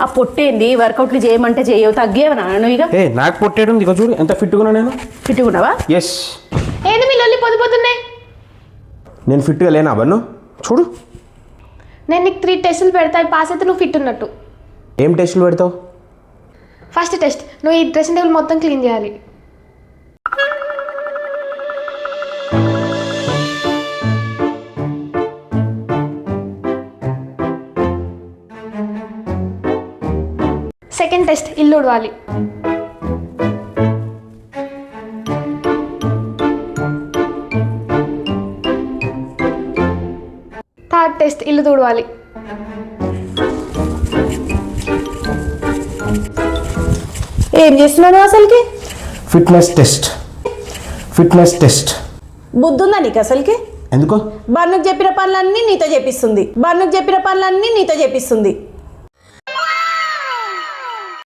ఆ పొట్టేంది వర్కౌట్లు చేయమంటే చేయవు తగ్గేవనా నువ్వు ఇక నాకు పొట్టేడు ఇక చూడు ఎంత ఫిట్గా ఉన్నా నేను. ఫిట్గా ఉన్నావా? ఎస్. ఏంది మీ లొల్లి పొద్దుపోతున్నాయి? నేను ఫిట్గా లేనా బన్ను? చూడు నేను నీకు 3 టెస్టులు పెడతా, పాస్ అయితే నువ్వు ఫిట్ ఉన్నట్టు. ఏం టెస్టులు పెడతావు? ఫస్ట్ టెస్ట్, నువ్వు ఈ డ్రెస్సింగ్ టేబుల్ మొత్తం క్లీన్ చేయాలి. సెకండ్ టెస్ట్, ఇల్లు ఉడవాలి. థర్డ్ టెస్ట్, ఇల్లు తుడవాలి. ఏం చేస్తున్నావు అసలుకి? Fitness test. Fitness test. బుద్ధుందా నీకు అసలుకి? ఎందుకో? బన్నుకు చెప్పిన పనులన్నీ నీతో చేపిస్తుంది.